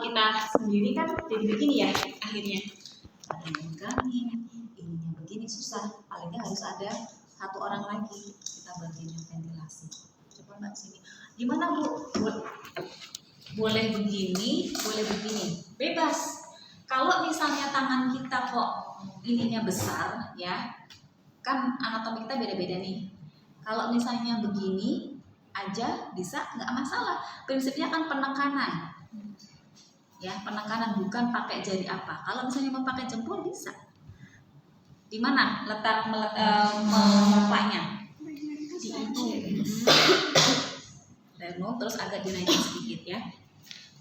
kita sendiri kan jadi begini ya akhirnya. Ada yang megangin, ininya begini susah. Paling nggak harus ada satu orang lagi kita bantuin ventilasi. Coba Mbak sini. Gimana Bu? Boleh begini, boleh begini. Bebas. Kalau misalnya tangan kita kok ininya besar ya, kan anatomi kita beda-beda nih. Kalau misalnya begini aja bisa, nggak masalah. Prinsipnya kan penekanan. Ya, penekanan bukan pakai jari apa. Kalau misalnya mau pakai jempol bisa. Di mana letak mempaknya? Di itu. Terus agak dinaikin sedikit ya.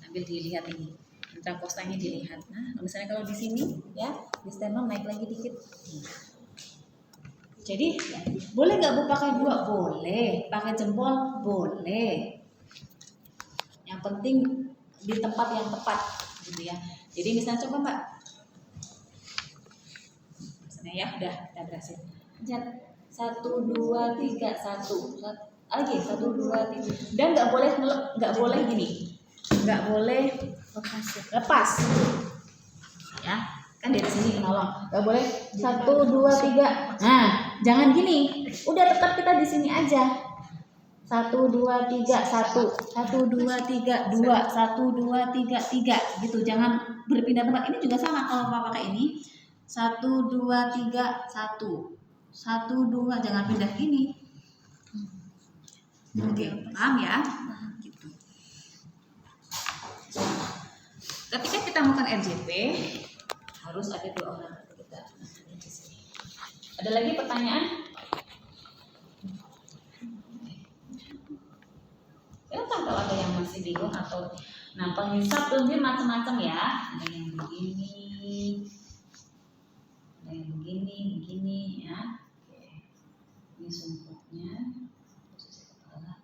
Sambil dilihat ini. Intrakostanya dilihat. Nah, misalnya kalau di sini ya, di sternum naik lagi dikit. Jadi boleh nggak Bu pakai dua? Boleh. Pakai jempol? Boleh. Yang penting di tempat yang tepat, gitu ya. Jadi misalnya coba Mbak. Misalnya ya, udah berhasil. 1, 2, 3, 1. Lagi 1, 2, 3. Dan nggak boleh gini. Nggak boleh lepas. Ya. Kan dari sini nolong, nggak boleh 1, 2, 3. Nah, jangan gini. Udah tetap kita di sini aja. 1, 2, 3, 1. 1, 2, 3, 2. 1, 2, 3, 3. Gitu. Jangan berpindah tempat. Ini juga sama kalau mau pakai ini. 1, 2, 3, 1. 1, 2. Jangan pindah gini. Oke, paham ya? Gitu. Ketika kita melakukan RJP harus ada 2 orang. Ada lagi pertanyaan? Silakan kalau ada yang masih bingung atau penghisap mungkin macam-macam ya. Ada yang begini, ada yang begini ya. Oke. Ini sumpuknya, posisi kepala.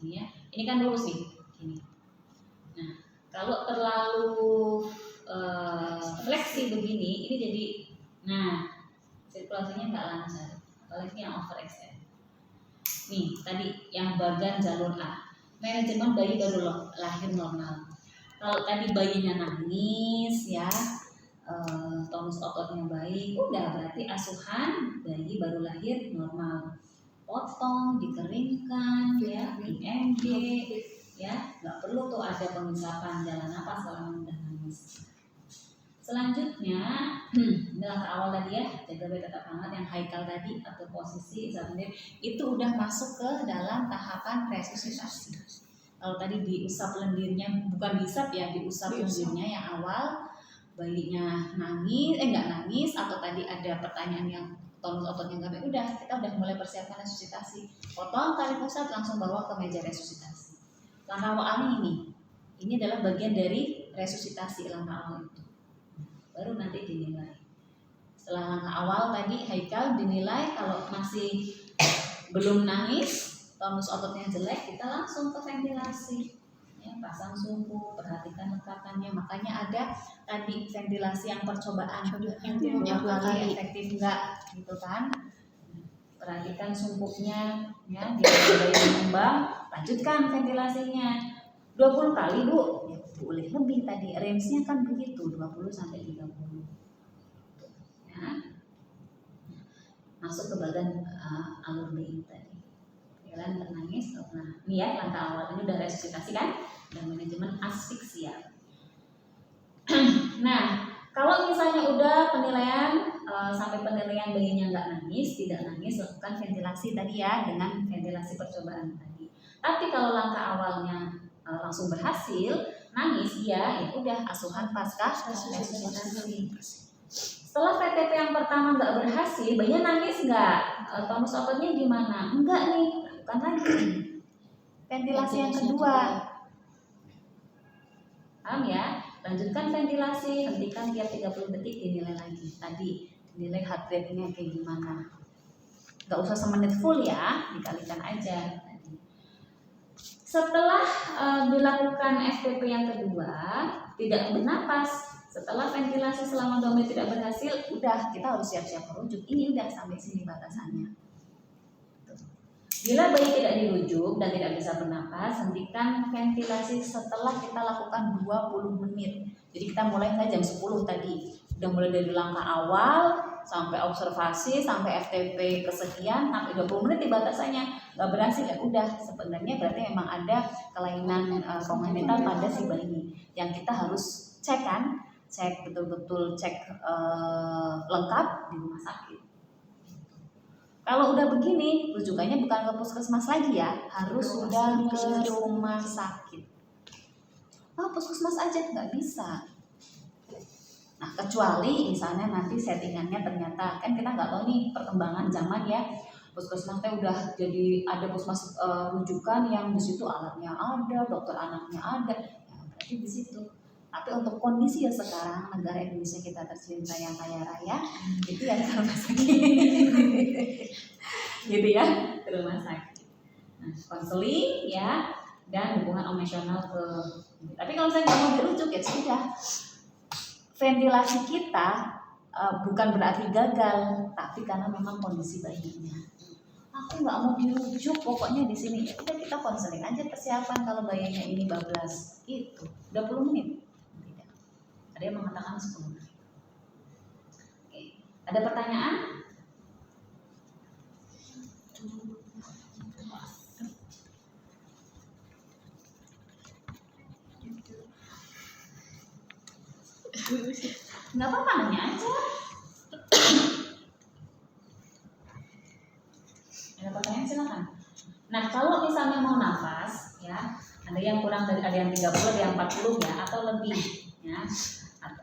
Ini ya. Ini kan lurus nih. Ini. Nah, kalau terlalu fleksi begini, ini jadi, sirkulasinya nggak lancar, apalagi yang overextend. Nih, tadi yang bagian jalur A, manajemen bayi baru lahir normal. Kalau tadi bayinya nangis ya, tonus ototnya baik, udah berarti asuhan bayi baru lahir normal. Potong, dikeringkan, ya, IMG, ya, nggak perlu tuh ada penghisapan jalan napas selama udah nangis. Selanjutnya, langkah awal tadi ya, jaga bayi tetap hangat yang Haikal tadi atau posisi lendir itu udah masuk ke dalam tahapan resusitasi. Kalau tadi diusap lendirnya, bukan diusap ya, diusap lendirnya yang awal, bayinya nangis, nggak nangis, atau tadi ada pertanyaan yang tonus ototnya nggak baik, udah kita udah mulai persiapkan resusitasi. Potong tali pusat langsung bawa ke meja resusitasi. Langkah awal ini adalah bagian dari resusitasi langkah awal itu. Baru nanti dinilai. Setelah langkah awal tadi Haikal dinilai kalau masih belum nangis, tonus ototnya jelek, kita langsung ke ventilasi. Ya, pasang sumpu, perhatikan lekatannya. Makanya ada tadi ventilasi yang percobaan, yang kali efektif enggak, gitu kan? Perhatikan sumpuknya, ya, dia mengembang, lanjutkan ventilasinya. 20 kali Bu, ya, boleh lebih tadi, range-nya kan begitu, 20 sampai 30. Ya. Masuk ke bagian alur BI tadi. Jalan nangis, nah ini ya langkah awal, ini udah resusitasi kan, dan manajemen asfiksia. Nah, kalau misalnya udah penilaian sampai penilaian bayinya nggak nangis, tidak nangis, lakukan ventilasi tadi ya dengan ventilasi percobaan tadi. Tapi kalau langkah awalnya langsung berhasil, nangis ya udah asuhan pasca resusitasi. Setelah VTP yang pertama nggak berhasil, bayinya nangis nggak? Tonus ototnya gimana? Enggak nih, bukan lagi. Ventilasi yang kedua. Paham ya? Lanjutkan ventilasi, hentikan tiap 30 detik, dinilai lagi. Tadi dinilai heart rate-nya kayak gimana. Nggak usah semenit full ya, dikalikan aja. Setelah dilakukan FTP yang kedua, tidak bernapas. Setelah ventilasi selama 2 menit tidak berhasil, udah kita harus siap-siap merujuk. Ini udah sampai sini batasannya. Bila bayi tidak dirujuk dan tidak bisa bernapas, hentikan ventilasi setelah kita lakukan 20 menit. Jadi kita mulai jam 10 tadi. Udah mulai dari langkah awal sampai observasi sampai FTP kesekian sampai 20 menit di batasannya. Nggak berhasil ya udah, sebenarnya berarti memang ada kelainan kongenital pada si bayi yang kita harus cek kan, cek betul-betul, cek lengkap di rumah sakit. Kalau udah begini, rujukannya bukan ke puskesmas lagi ya, harus sudah ke rumah sakit. Oh, puskesmas aja nggak bisa. Nah, kecuali misalnya nanti settingannya ternyata, kan kita nggak tahu nih perkembangan zaman ya, puskesmas udah jadi ada puskesmas rujukan yang di situ alatnya ada, dokter anaknya ada, ya berarti di situ. Tapi untuk kondisi ya sekarang negara Indonesia kita tercinta yang kaya raya, itu ya ke rumah sakit, gitu ya, ke rumah sakit. Nah, konseling ya dan hubungan emosional ke. Tapi kalau saya nggak mau dirujuk ya sudah. Ventilasi kita bukan berarti gagal, tapi karena memang kondisi bayinya. Aku nggak mau dirujuk, pokoknya di sini. Ya udah kita konseling aja persiapan kalau bayinya ini bablas, itu 20 menit. Ada yang mengatakan 10 menit. Oke. Ada pertanyaan? Nggak apa-apa, nanya aja. Ada pertanyaan silakan. Nah, kalau misalnya mau nafas ya, ada yang kurang dari, ada yang 30, ada yang 40 ya, atau lebih ya.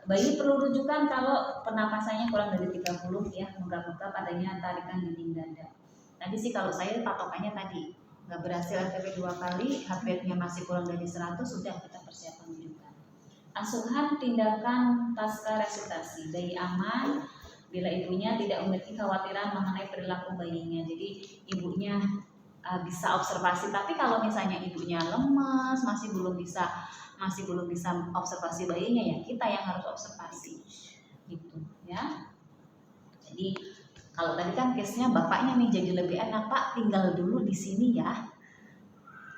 Bayi perlu rujukan kalau pernapasannya kurang dari 30 ya, menggap-menggap adanya tarikan dinding dada. Tadi sih kalau saya patokannya tadi nggak berhasil FTP 2 kali, heart rate-nya masih kurang dari 100, sudah kita persiapan rujukan. Asuhan tindakan pasca resusitasi, bayi aman bila ibunya tidak memiliki kekhawatiran mengenai perilaku bayinya. Jadi ibunya bisa observasi, tapi kalau misalnya ibunya lemas, masih belum bisa observasi bayinya, ya kita yang harus observasi gitu ya. Jadi kalau tadi kan case-nya bapaknya nih, jadi lebih enak, Pak tinggal dulu di sini ya,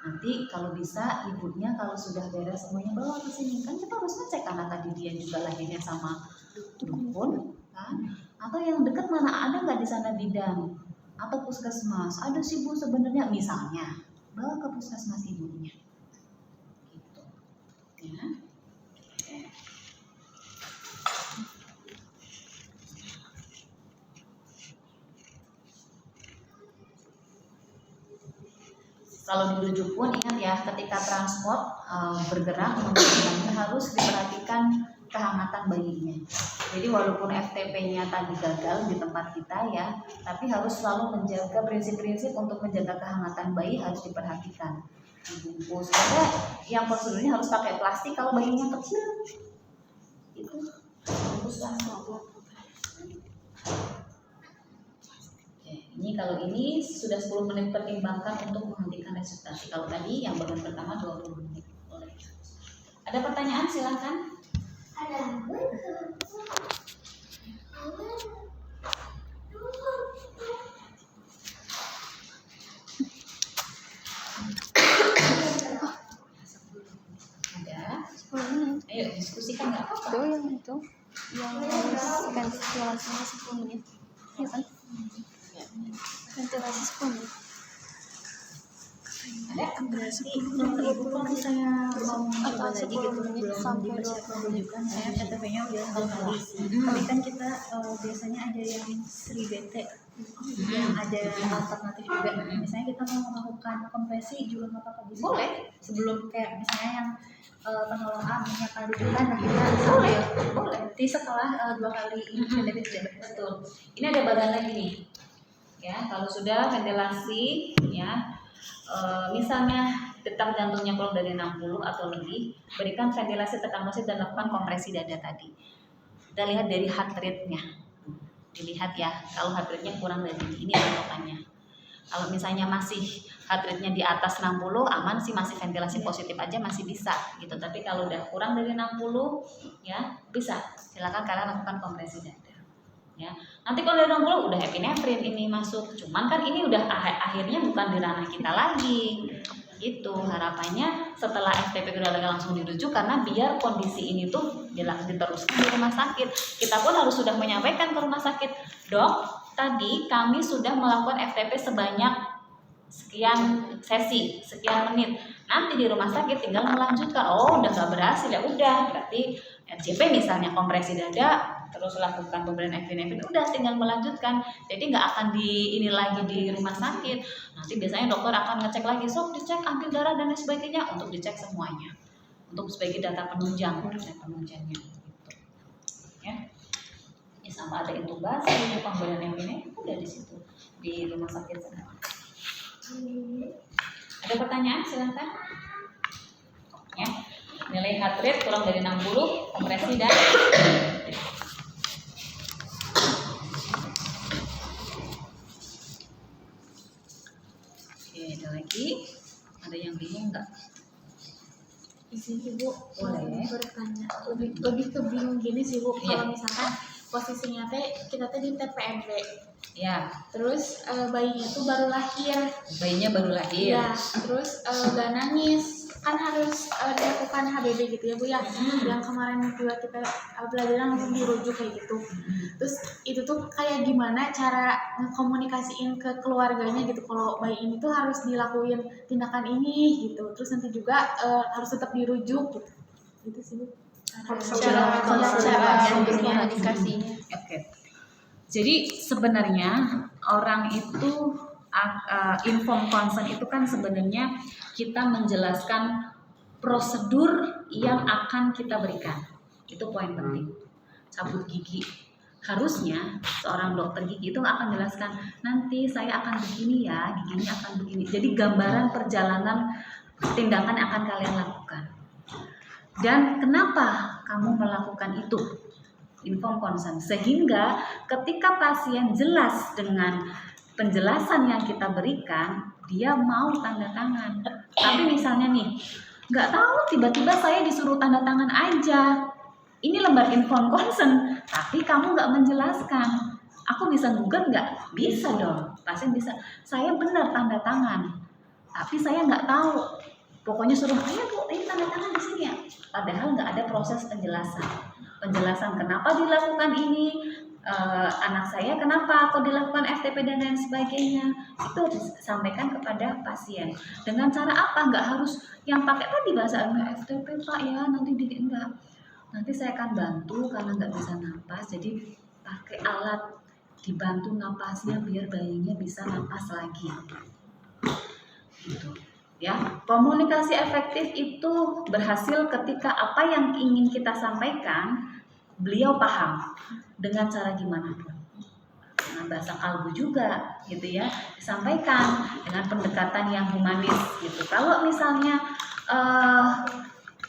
nanti kalau bisa ibunya kalau sudah beres semuanya bawa ke sini. Kan kita harus ngecek karena tadi dia juga lahirnya sama dukun kan, atau yang dekat mana ada nggak di sana bidan atau puskesmas, ada sih Bu sebenarnya, misalnya bawa ke puskesmas ibunya gitu ya. Kalau dirujuk pun ingat ya, ketika transport bergerak menggunakannya harus diperhatikan kehangatan bayinya. Jadi walaupun FTP-nya tadi gagal di tempat kita ya, tapi harus selalu menjaga prinsip-prinsip untuk menjaga kehangatan bayi harus diperhatikan. Dibungkus, ada yang prosedurnya harus pakai plastik kalau bayinya kecil. Itu bungkus plastik. Ini kalau ini sudah 10 menit pertimbangkan untuk menghentikan resusitasi. Kalau tadi yang bagian pertama 20 menit. Boleh. Ada pertanyaan silakan. Ada. Ayo diskusikan, nggak apa-apa. Itu yang itu yang harus ventilasinya 10 menit, ya kan? Ventilasi 10 menit. Ada berarti ibu kalau misalnya mau atau lagi gitu belum sampai dipersiapkan rujukan, saya KTP-nya udah 2 kali. Hmm. Tapi kan kita biasanya ada yang Sri BT, yang ada alternatif juga. Misalnya kita mau melakukan kompresi juga nggak apa-apa bisa. Boleh. Sebelum kayak misalnya yang penolong A menyiapkan rujukan, nah kita bisa Boleh. boleh. Nanti setelah 2 kali ini KTP tidak Betul. Ini ada bagian lagi nih. Ya, kalau sudah ventilasi ya, misalnya detak jantungnya kurang dari 60 atau lebih, berikan ventilasi tekan mesin dan lakukan kompresi dada tadi. Kita lihat dari heart rate-nya. Dilihat ya, kalau heart rate-nya kurang dari ini patokannya. Kalau misalnya masih heart rate-nya di atas 60, aman sih, masih ventilasi positif aja masih bisa gitu. Tapi kalau udah kurang dari 60 ya, bisa. Silakan kalian lakukan kompresi dada. ya. Nanti kalau dari 60 udah epinefrin ini masuk, cuman kan ini udah akhirnya bukan di ranah kita lagi gitu. Harapannya setelah FTP udah langsung dirujuk, karena biar kondisi ini tuh diteruskan di rumah sakit. Kita pun harus sudah menyampaikan ke rumah sakit, dok, tadi kami sudah melakukan FTP sebanyak sekian sesi, sekian menit. Nanti di rumah sakit tinggal melanjutkan. Oh, udah nggak berhasil, ya udah, berarti RCP misalnya kompresi dada, terus lakukan pemberian epinefrin, udah tinggal melanjutkan. Jadi nggak akan ini lagi di rumah sakit. Nanti biasanya dokter akan ngecek lagi, sok dicek ambil darah dan lain sebagainya, untuk dicek semuanya, untuk sebagai data penunjang, penunjangnya gitu. Ya. Sama ada intubasi, pemberian epinefrin, udah di situ di rumah sakit sana. Ada pertanyaan, silakan. Ya. Nilai heart rate kurang dari 60, kompresi dan oke, ada lagi? Ada yang bingung nggak? Di sini Bu, Boleh. bertanya lebih ke bingung gini sih Bu, kalau misalkan posisinya kita di TPMB. Ya. Terus bayinya tuh baru lahir. Bayinya baru lahir. Ya, terus gak nangis. Kan harus dilakukan HBB gitu ya Bu ya. Yang kemarin juga kita pelajaran langsung dirujuk kayak gitu. Terus itu tuh kayak gimana cara ngekomunikasiin ke keluarganya gitu, kalau bayi ini tuh harus dilakuin tindakan ini gitu. Terus nanti juga harus tetap dirujuk gitu. Gitu sih Bu. Cara komunikasinya. Oke. Jadi sebenarnya orang itu inform consent itu kan sebenarnya kita menjelaskan prosedur yang akan kita berikan. Itu poin penting. Cabut gigi. Harusnya seorang dokter gigi itu akan menjelaskan, nanti saya akan begini ya, giginya akan begini. Jadi gambaran perjalanan tindakan yang akan kalian lakukan. Dan kenapa kamu melakukan itu? Inform consent, sehingga ketika pasien jelas dengan penjelasan yang kita berikan, dia mau tanda tangan. Tapi misalnya nih, nggak tahu, tiba-tiba saya disuruh tanda tangan aja, ini lembar inform consent, tapi kamu nggak menjelaskan, aku bisa gugat nggak? Bisa dong, pasien bisa, saya benar tanda tangan, tapi saya nggak tahu, pokoknya suruh, ayo Bu, ini tanda tangan di sini ya. Padahal nggak ada proses penjelasan kenapa dilakukan ini, anak saya kenapa kok dilakukan FTP dan lain sebagainya. Itu disampaikan kepada pasien. Dengan cara apa? Nggak harus yang pakai tadi bahasa FTP Pak ya, nanti enggak. Nanti saya akan bantu karena nggak bisa napas, jadi pakai alat dibantu napasnya biar bayinya bisa napas lagi. Gitu. Ya, komunikasi efektif itu berhasil ketika apa yang ingin kita sampaikan beliau paham dengan cara gimana pun, dengan bahasa kalbu juga gitu ya, disampaikan dengan pendekatan yang humanis gitu. Kalau misalnya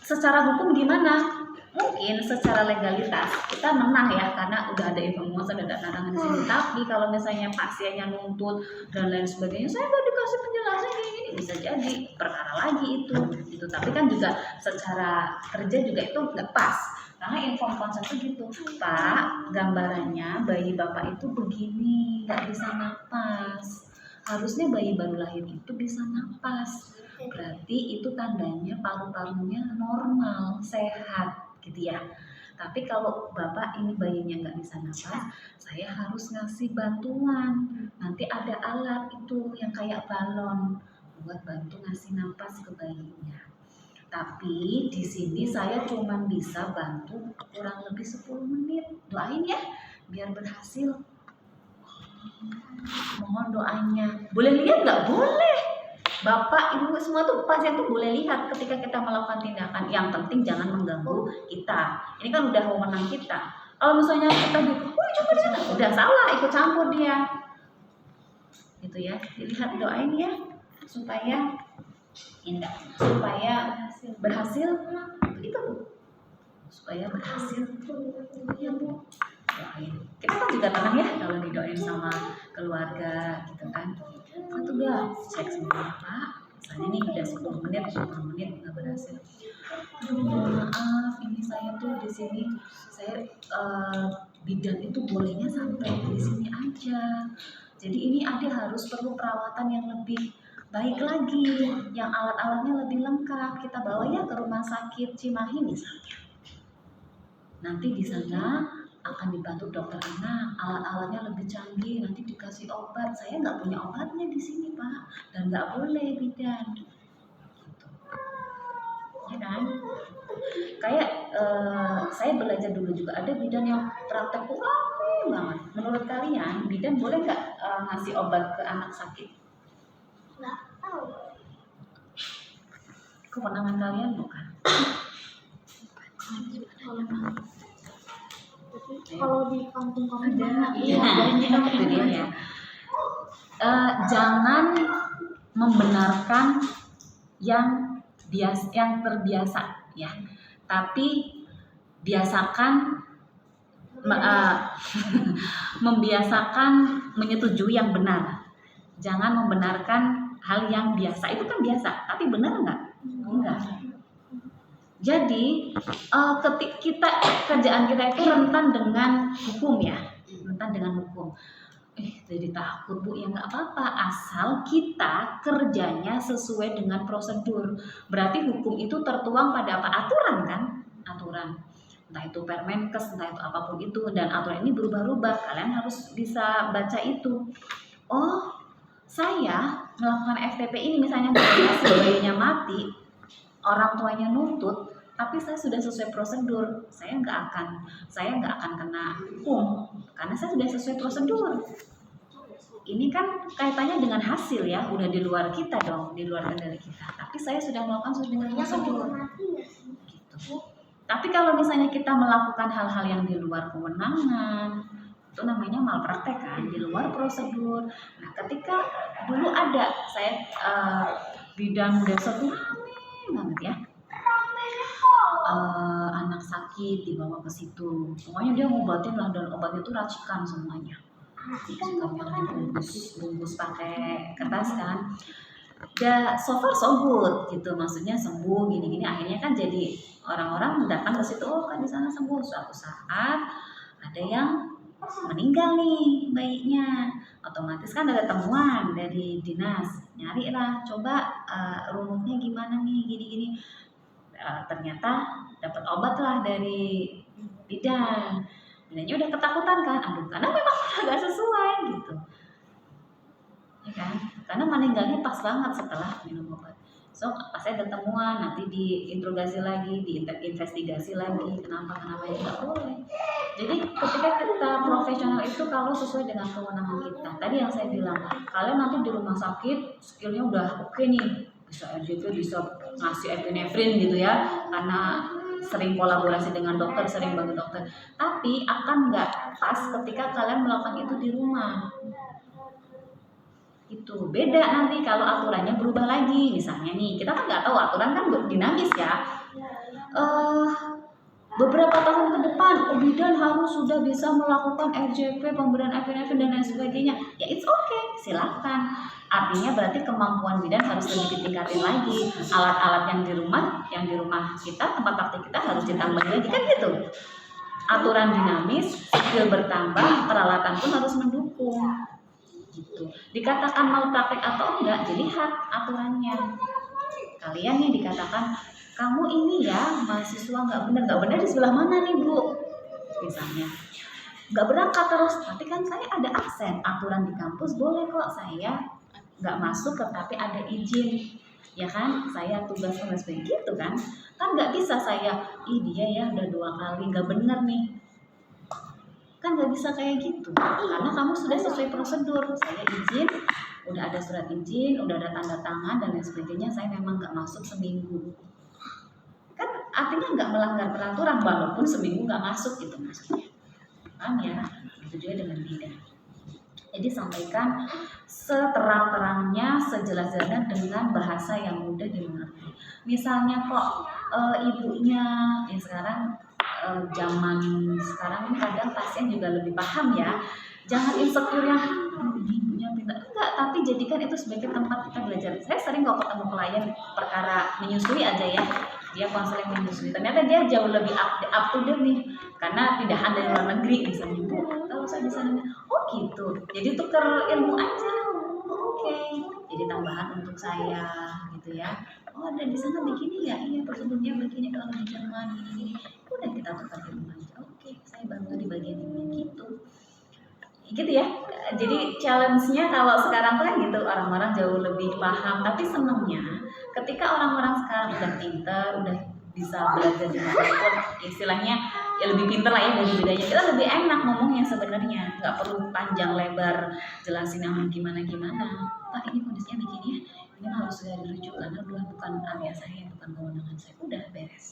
secara hukum gimana? Mungkin secara legalitas kita menang ya, karena udah ada informasi, ada tantangan di sini. Tapi kalau misalnya pasiennya nuntut dan lain sebagainya, saya nggak dikasih penjelasan kayak gini, bisa jadi perkara lagi itu. Gitu. Tapi kan juga secara kerja juga itu nggak pas. Karena inform consent itu gitu, Pak, gambarannya bayi Bapak itu begini, nggak bisa napas. Harusnya bayi baru lahir itu bisa napas. Berarti itu tandanya paru-parunya normal, sehat. Gitu ya. Tapi kalau Bapak ini bayinya nggak bisa napas, saya harus ngasih bantuan. Nanti ada alat itu yang kayak balon buat bantu ngasih napas ke bayinya. Tapi di sini saya cuma bisa bantu kurang lebih 10 menit. Doain ya biar berhasil. Mohon doanya. Boleh lihat nggak? Boleh. Bapak, ibu semua tuh pasien tuh boleh lihat ketika kita melakukan tindakan. Yang penting jangan mengganggu kita. Ini kan udah wewenang kita. Kalau misalnya kita coba di sana, udah salah, ikut campur dia. Gitu ya. Dilihat, doain ya supaya berhasil. Begitu Bu. Supaya berhasil. Iya Bu. Doain. Kita kan juga tenang ya kalau didoain sama keluarga gitu kan. Itu udah cek semua Pak, misalnya nih udah 10 menit, 20 menit nggak berhasil. Maaf, ini saya tuh di sini saya bidan itu bolehnya sampai di sini aja. Jadi ini adik harus perlu perawatan yang lebih baik lagi, yang alat-alatnya lebih lengkap. Kita bawa ya ke rumah sakit Cimahi misalnya. Nanti di sana akan dibantu dokter anak, alat-alatnya lebih canggih, nanti dikasih obat. Saya nggak punya obatnya di sini Pak, dan nggak boleh bidan. Gitu. Ya kan? Kayak saya belajar dulu juga ada bidan yang praktek tuh rame banget. Menurut kalian bidan boleh nggak ngasih obat ke anak sakit? Nggak tahu. Kewenangan kalian bukan? Kalau di kampung-kampung Ada. iya Itu dia ya. Jangan membenarkan yang terbiasa ya, tapi biasakan membiasakan menyetujui yang benar. Jangan membenarkan hal yang biasa. Itu kan biasa, tapi benar nggak? Enggak. Jadi kerjaan kita itu rentan dengan hukum ya, rentan dengan hukum. Jadi takut Bu, ya nggak apa-apa, asal kita kerjanya sesuai dengan prosedur. Berarti hukum itu tertuang pada apa? Aturan kan? Aturan. Entah itu Permenkes, entah itu apapun itu, dan aturan ini berubah-ubah. Kalian harus bisa baca itu. Oh, saya melakukan FTP ini misalnya bayinya mati, orang tuanya nuntut, tapi saya sudah sesuai prosedur, saya nggak akan kena hukum karena saya sudah sesuai prosedur. Ini kan kaitannya dengan hasil ya, udah di luar kita dong, di luar kendali kita. Tapi saya sudah melakukan sesuai dengan prosedur. Gitu. Tapi kalau misalnya kita melakukan hal-hal yang di luar kewenangan, itu namanya malpraktek kan, di luar prosedur. Nah, ketika dulu ada saya bidang desa tuh rame banget ya. Anak sakit dibawa ke situ, pokoknya dia ngobatin lah, dan obatnya itu racikan semuanya. Racikannya dibungkus pakai kertas kan. Ya so far so good gitu, maksudnya sembuh gini-gini. Akhirnya kan jadi orang-orang datang ke situ, oh kan di sana sembuh. Suatu saat ada yang meninggal nih bayinya, otomatis kan ada temuan dari dinas, nyari lah, coba rumusnya gimana nih, gini-gini. Ternyata dapat obat lah dari bidan. Bidannya udah ketakutan kan, aduh, karena memang agak sesuai gitu, ya kan? Karena meninggalnya pas banget setelah minum obat. So pas ada temuan, nanti diinterogasi lagi, diinvestigasi lagi, kenapa ya nggak boleh. Jadi ketika kita profesional itu kalau sesuai dengan kewenangan kita. Tadi yang saya bilang, kalian nanti di rumah sakit skillnya udah oke nih, bisa RJP, bisa ngasih epinefrin gitu ya, karena sering kolaborasi dengan dokter, sering bantu dokter. Tapi akan nggak pas ketika kalian melakukan itu di rumah. Itu beda nanti kalau aturannya berubah lagi. Misalnya nih, kita kan nggak tahu, aturan kan dinamis ya. Beberapa tahun ke depan bidan harus sudah bisa melakukan RJP, pemberian epinefrin dan lain sebagainya. Ya it's okay, silakan. Artinya berarti kemampuan bidan harus lebih ditingkatin lagi. Alat-alat yang di rumah kita, tempat praktik kita harus ditambahin lagi kan gitu. Aturan dinamis, skill bertambah, peralatan pun harus mendukung. Gitu. Dikatakan malpraktek atau enggak, dilihat aturannya. Kalian yang dikatakan kamu ini ya mahasiswa nggak benar di sebelah mana nih Bu? Misalnya nggak berangkat terus, tapi kan saya ada aksen, aturan di kampus boleh kok saya nggak masuk tetapi ada izin, ya kan? Saya tugas begitu kan nggak bisa saya, dia ya udah 2 kali nggak benar nih. Kan nggak bisa kayak gitu, karena kamu sudah sesuai prosedur. Saya izin, udah ada surat izin, udah ada tanda tangan dan lain sebagainya. Saya memang nggak masuk seminggu, kan artinya nggak melanggar peraturan walaupun seminggu nggak masuk gitu maksudnya. Paham ya? Itu juga dengan bidan. Jadi sampaikan seterang-terangnya, sejelas-jelasnya dengan bahasa yang mudah dimengerti. Misalnya kok ibunya yang sekarang zaman sekarang ini kadang pasien juga lebih paham ya. Jangan insecure yang ibunya pintar, enggak, tapi jadikan itu sebagai tempat kita belajar. Saya sering kok ketemu klien perkara menyusui aja ya, dia konseling industri, ternyata dia jauh lebih up to date nih karena pindahan dari luar negeri misalnya. Bu, tahu saya di sana. Oh gitu, jadi tuker ilmu aja. Oh, oke, jadi tambahan untuk saya gitu ya. Oh ada di sana begini ya, iya prosedurnya begini kalau di Jerman gini. Udah kita tukar ilmu aja. Oke, saya bantu di bagian ini gitu ya. Jadi challenge-nya kalau sekarang kan gitu, orang-orang jauh lebih paham, tapi senengnya ketika orang-orang sekarang udah pinter, udah bisa belajar di manapun, istilahnya ya lebih pinter lah ya dari budaya, kita lebih enak ngomongnya sebenarnya, nggak perlu panjang lebar jelasin yang gimana-gimana. Pak ini kondisinya begini ya, ini harus segera dirujuk karena bukan area saya, bukan kewenangan saya, udah beres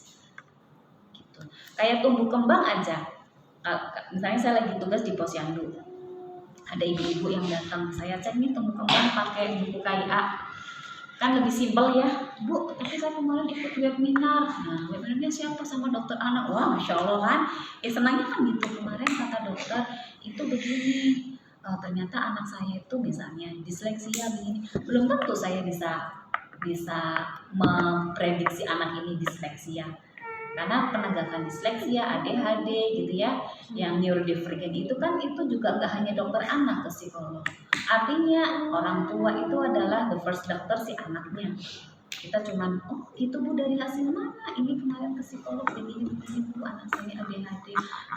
gitu. Kayak tumbuh kembang aja, misalnya saya lagi tugas di posyandu, ada ibu-ibu yang datang, saya cek nih tumbuh kembang pakai buku KIA, kan lebih simpel ya, Bu, tapi saya kemarin ikut webinar, nah webinarnya siapa sama dokter anak, wah Masya Allah kan, senangnya kan gitu, kemarin kata dokter itu begini, ternyata anak saya itu misalnya disleksia begini, belum tentu saya bisa memprediksi anak ini disleksia, karena penegakan disleksia, ADHD gitu ya, yang neurodivergen itu kan itu juga nggak hanya dokter anak ke psikolog. Artinya orang tua itu adalah the first doctor si anaknya. Kita cuman, oh itu Bu dari hasil mana? Ini kemarin ke psikolog begini Bu, anak saya ADHD.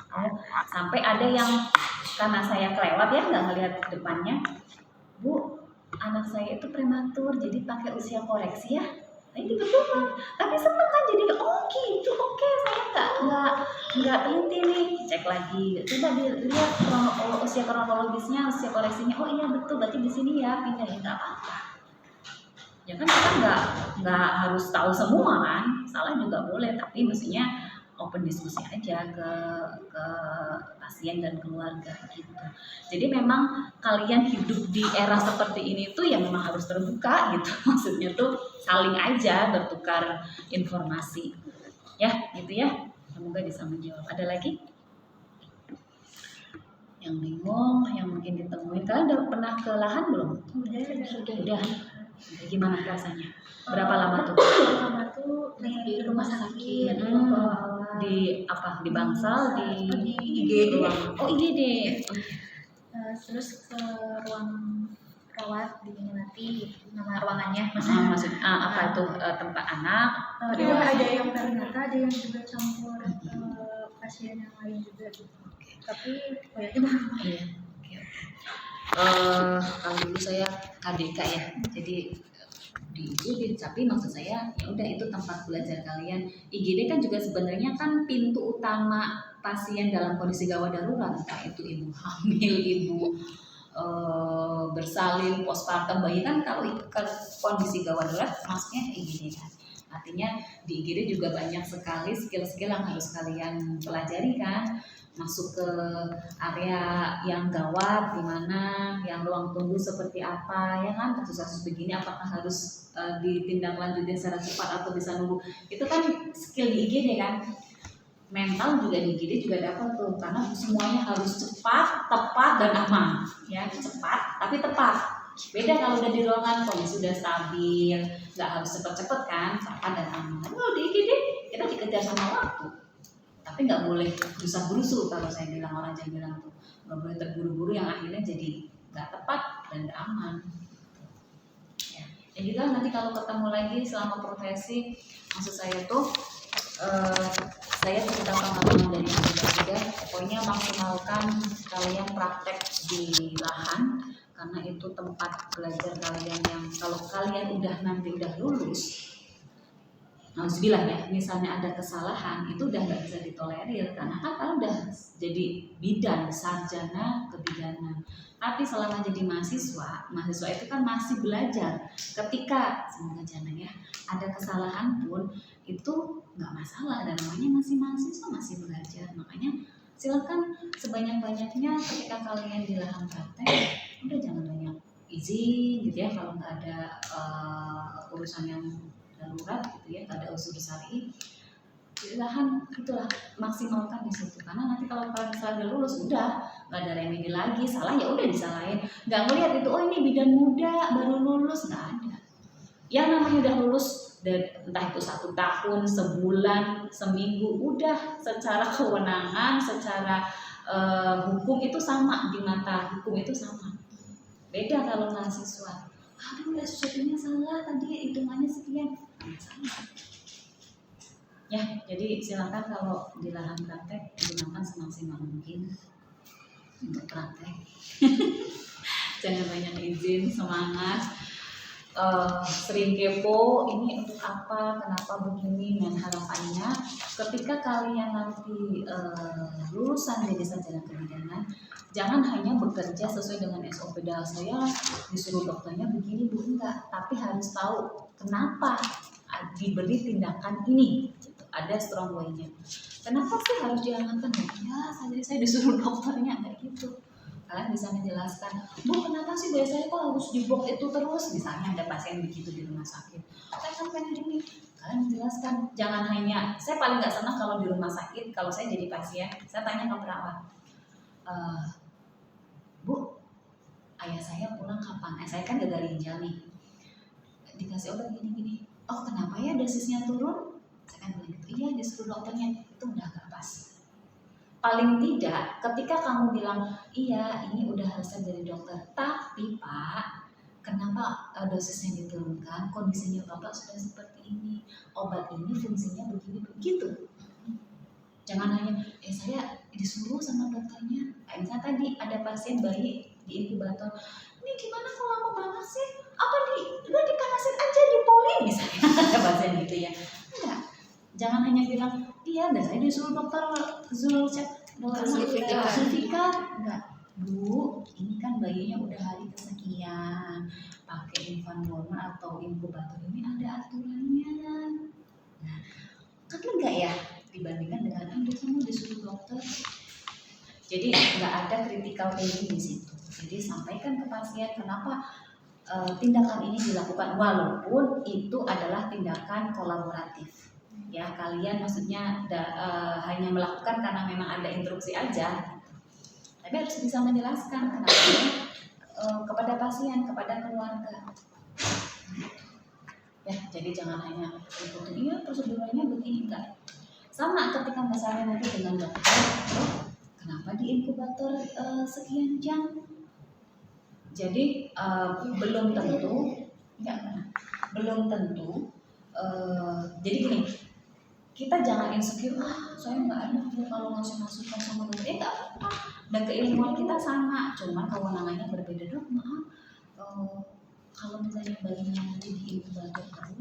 Oh, sampai ada yang karena saya kelewat ya nggak ngelihat ke depannya, Bu, anak saya itu prematur, jadi pakai usia koreksi ya. Nah ini betul kan, tapi seneng kan jadi oh gitu, oke saya nggak teliti nih, cek lagi, coba dilihat usia kronologisnya, usia koreksinya, oh iya betul, berarti di sini ya pindahin, nggak apa-apa. Ya kan kita nggak harus tahu semua kan, salah juga boleh, tapi mestinya open diskusi aja ke pasien dan keluarga gitu. Jadi memang kalian hidup di era seperti ini tuh ya memang harus terbuka gitu. Maksudnya tuh saling aja bertukar informasi. Ya, gitu ya. Semoga bisa menjawab. Ada lagi? Yang bingung, yang mungkin ditemuin. Kalian udah pernah ke lahan belum? Udah. Gimana rasanya? Berapa lama tuh? Pertama tuh di rumah sakit, di apa? Di Bangsal, di IGD. Oh IGD. Terus ke ruang rawat di Minati, nama ruangannya. Maksud apa itu tempat anak? Itu ada yang perinata, ada yang juga campur pasien yang lain juga gitu. Tapi kayaknya baru. Iya. Kalau dulu saya KDK ya, jadi di IGD, tapi maksud saya ya udah itu tempat belajar kalian. IGD kan juga sebenarnya kan pintu utama pasien dalam kondisi gawat darurat, entah itu ibu hamil, ibu bersalin, postpartum bayi kan kalau kondisi gawat darurat masuknya ke IGD kan. Artinya di IGD juga banyak sekali skill-skill yang harus kalian pelajari kan. Masuk ke area yang gawat, di mana yang ruang tunggu seperti apa, ya kan, kasus-kasus begini apakah harus ditindaklanjuti secara cepat atau bisa nunggu, itu kan skill di IGD kan. Mental juga di IGD juga dapat tuh, karena semuanya harus cepat, tepat, dan aman, ya cepat tapi tepat. Beda kalau udah di ruangan kondisi sudah stabil, nggak harus cepet-cepet kan, tepat dan aman. Kalau di IGD kita dikejar sama waktu. Tapi nggak boleh berusaha-berusu, kalau saya bilang, orang jangan bilang tuh nggak boleh terburu-buru yang akhirnya jadi nggak tepat dan nggak aman. Ya gitu lah, nanti kalau ketemu lagi selama profesi, maksud saya tuh saya cerita pengalaman dari juga, pokoknya maksimalkan kalian praktek di lahan, karena itu tempat belajar kalian yang kalau kalian nanti udah lulus, nauzubillah ya, misalnya ada kesalahan, itu udah nggak bisa ditolerir, karena kan kalian udah jadi bidan, sarjana kebidanan. Tapi selama jadi mahasiswa itu kan masih belajar. Ketika semoga jangan ya, ada kesalahan pun itu nggak masalah, dan namanya masih mahasiswa, masih belajar. Makanya silakan sebanyak-banyaknya ketika kalian di lahan praktek, udah jangan banyak izin gitu ya, kalau nggak ada urusan yang darurat gitu ya, nggak ada unsur syar'i, lahan itulah maksimalkan di situ, karena nanti kalau kalian misalnya lulus udah nggak ada remedi lagi, salah ya udah disalahin, nggak ngelihat itu oh ini bidan muda baru lulus, nggak ada. Yang namanya udah lulus dan entah itu 1 tahun, sebulan, seminggu, udah secara kewenangan, secara hukum itu sama, di mata hukum itu sama. Beda kalau mahasiswa, aduh SPP-nya salah, tadi hitungannya sekian, sama. Ya, jadi silakan kalau di lahan praktek gunakan semaksimal mungkin untuk praktek. Jangan banyak izin, semangat. Sering kepo, ini untuk apa, kenapa begini, dan harapannya ketika kalian nanti lulusan dari sarjana kebidanan, jangan hanya bekerja sesuai dengan SOP dah saya disuruh dokternya begini bu, enggak, tapi harus tahu kenapa diberi tindakan ini, gitu. Ada strong way-nya. Kenapa sih harus diamankan? Ya, saya disuruh dokternya, kayak gitu. Kalian bisa menjelaskan, bu kenapa sih biasanya kok harus dibok itu terus, misalnya ada pasien begitu di rumah sakit, saya kan pengen ini. Kalian menjelaskan, jangan hanya, saya paling nggak senang kalau di rumah sakit, kalau saya jadi pasien, saya tanya ke perawat, bu, ayah saya pulang kapan? Saya kan gagal ginjal nih, dikasih obat gini-gini, oh kenapa ya dosisnya turun? Saya kan bilang gitu, iya disuruh dokternya, itu udah agak pas. Paling tidak ketika kamu bilang iya ini udah harusnya dari dokter, tapi pak kenapa dosisnya diturunkan, kondisinya bapak sudah seperti ini, obat ini fungsinya begini begitu. Jangan hanya saya disuruh sama dokternya. Misalnya tadi ada pasien bayi di inkubator, ini gimana kok lama banget sih, apa udah dipanasin aja di poli misalnya. Ada pasien gitu ya. Enggak, jangan hanya bilang iya, dan saya disuruh dokter Zulfikar. Enggak, bu, ini kan bayinya udah hari kesekian, pakai infant normal atau inkubator ini ada aturannya. Nah, kan enggak ya dibandingkan dengan aduh kamu disuruh dokter. Jadi enggak ada critical thinking di situ. Jadi sampaikan ke pasien kenapa tindakan ini dilakukan, walaupun itu adalah tindakan kolaboratif. Ya, kalian maksudnya hanya melakukan karena memang ada instruksi aja, tapi harus bisa menjelaskan kenapa kepada pasien, kepada keluarga. Ya, jadi jangan hanya ikutin iya prosedurnya begini, enggak. Sama ketika misalnya nanti dengan dokter, kenapa di inkubator sekian jam? Jadi belum tentu, belum tentu. Jadi gini, kita jangan insecure, saya nggak enak kalau ngasih masukan sama dokter, nggak apa-apa. Dan keilmuan kita sama, cuman kewenangannya berbeda. Dok, maaf, kalau misalnya bayinya nanti di inkubator terus